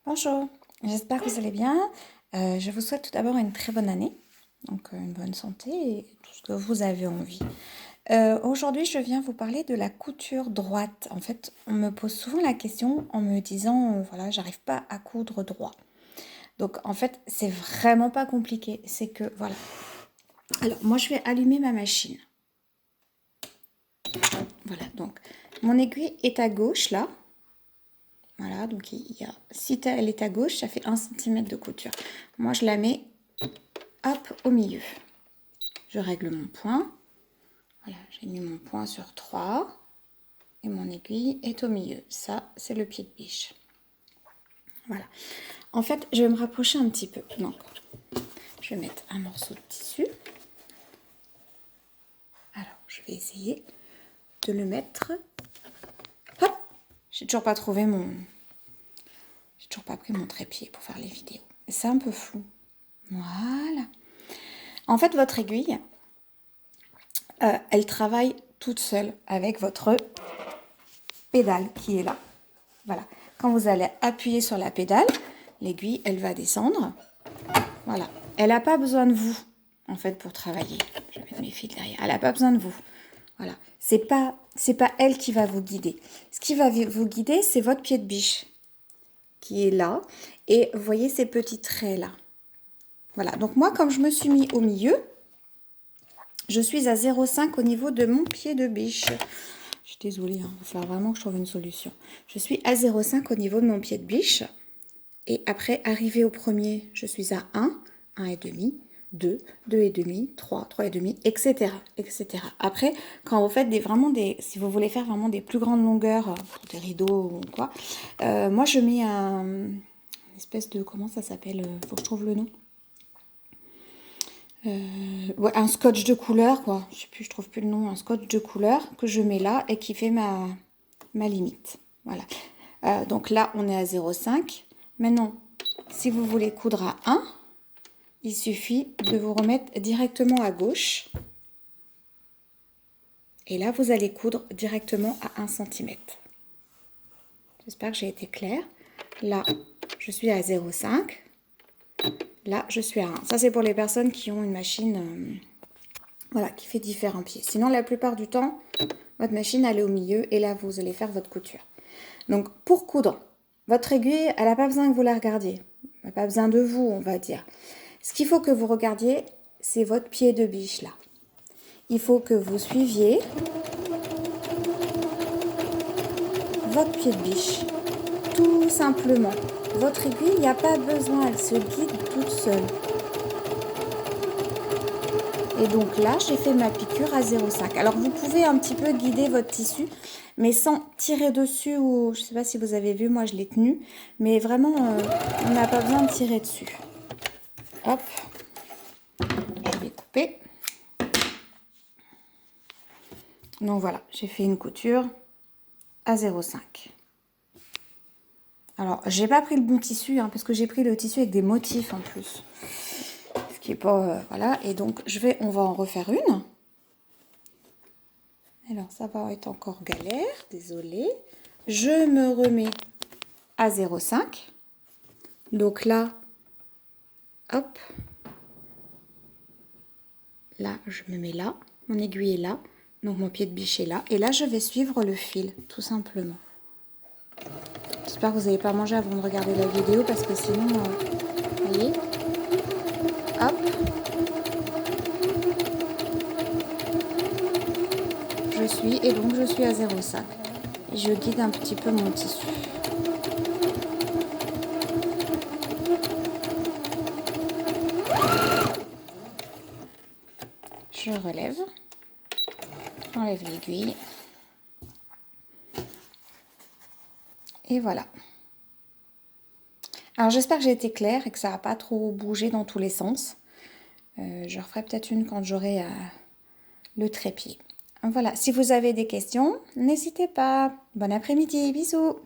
Bonjour, j'espère que vous allez bien. Je vous souhaite tout d'abord une très bonne année, donc une bonne santé et tout ce que vous avez envie. Aujourd'hui, je viens vous parler de la couture droite. En fait, on me pose souvent la question en me disant, voilà, j'arrive pas à coudre droit. Donc, en fait, c'est vraiment pas compliqué. C'est que, voilà. Alors, moi, je vais allumer ma machine. Voilà, donc, mon aiguille est à gauche, là. Voilà, donc si elle est à gauche, ça fait 1 cm de couture. Moi, je la mets, hop, au milieu. Je règle mon point. Voilà, j'ai mis mon point sur 3. Et mon aiguille est au milieu. Ça, c'est le pied de biche. Voilà. En fait, je vais me rapprocher un petit peu. Donc, je vais mettre un morceau de tissu. Alors, je vais essayer de le mettre. Hop! J'ai toujours pas trouvé mon... J'ai toujours pas pris mon trépied pour faire les vidéos. C'est un peu flou. Voilà. En fait, votre aiguille, elle travaille toute seule avec votre pédale qui est là. Voilà. Quand vous allez appuyer sur la pédale, l'aiguille, elle va descendre. Voilà. Elle n'a pas besoin de vous, en fait, pour travailler. Je vais mettre mes fils derrière. Elle n'a pas besoin de vous. Voilà. C'est pas elle qui va vous guider. Ce qui va vous guider, c'est votre pied de biche qui est là. Et vous voyez ces petits traits là. Voilà. Donc moi, comme je me suis mis au milieu, je suis à 0,5 au niveau de mon pied de biche. Je suis désolée, il va falloir vraiment que je trouve une solution. Je suis à 0,5 au niveau de mon pied de biche. Et après, arrivé au premier, je suis à 1, 1,5, 2, 2,5, 3, 3,5, etc., etc. Après, quand vous faites si vous voulez faire vraiment des plus grandes longueurs, pour des rideaux ou quoi, moi je mets une espèce de, comment ça s'appelle, faut que je trouve le nom. Ouais, un scotch de couleur, quoi. Je sais plus, je trouve plus le nom. Un scotch de couleur que je mets là et qui fait ma limite. Voilà. Donc là, on est à 0,5. Maintenant, si vous voulez coudre à 1, il suffit de vous remettre directement à gauche. Et là, vous allez coudre directement à 1 cm. J'espère que j'ai été claire. Là, je suis à 0,5. Là, je suis à 1. Ça, c'est pour les personnes qui ont une machine voilà, qui fait différents pieds. Sinon, la plupart du temps, votre machine, elle est au milieu. Et là, vous allez faire votre couture. Donc, pour coudre, votre aiguille, elle n'a pas besoin que vous la regardiez. Elle n'a pas besoin de vous, on va dire. Ce qu'il faut que vous regardiez, c'est votre pied de biche, là. Il faut que vous suiviez votre pied de biche. Tout simplement. Votre aiguille, il n'y a pas besoin, elle se guide toute seule. Et donc là, j'ai fait ma piqûre à 0,5. Alors, vous pouvez un petit peu guider votre tissu, mais sans tirer dessus ou... Je ne sais pas si vous avez vu, moi je l'ai tenu. Mais vraiment, on n'a pas besoin de tirer dessus. Hop. Je vais couper. Donc voilà, j'ai fait une couture à 0,5. Alors, j'ai pas pris le bon tissu, hein, parce que j'ai pris le tissu avec des motifs en plus. Ce qui est pas... voilà, et donc on va en refaire une. Alors, ça va être encore galère, désolée. Je me remets à 0,5. Donc là, hop. Là, je me mets là. Mon aiguille est là. Donc, mon pied de biche est là. Et là, je vais suivre le fil, tout simplement. J'espère que vous n'avez pas mangé avant de regarder la vidéo, parce que sinon, vous voyez, hop. Je suis, et donc je suis à 0,5. Et je guide un petit peu mon tissu. Je relève. J'enlève l'aiguille. Et voilà. Alors j'espère que j'ai été claire et que ça n'a pas trop bougé dans tous les sens. Je referai peut-être une quand j'aurai le trépied. Voilà, si vous avez des questions, n'hésitez pas. Bon après-midi, bisous.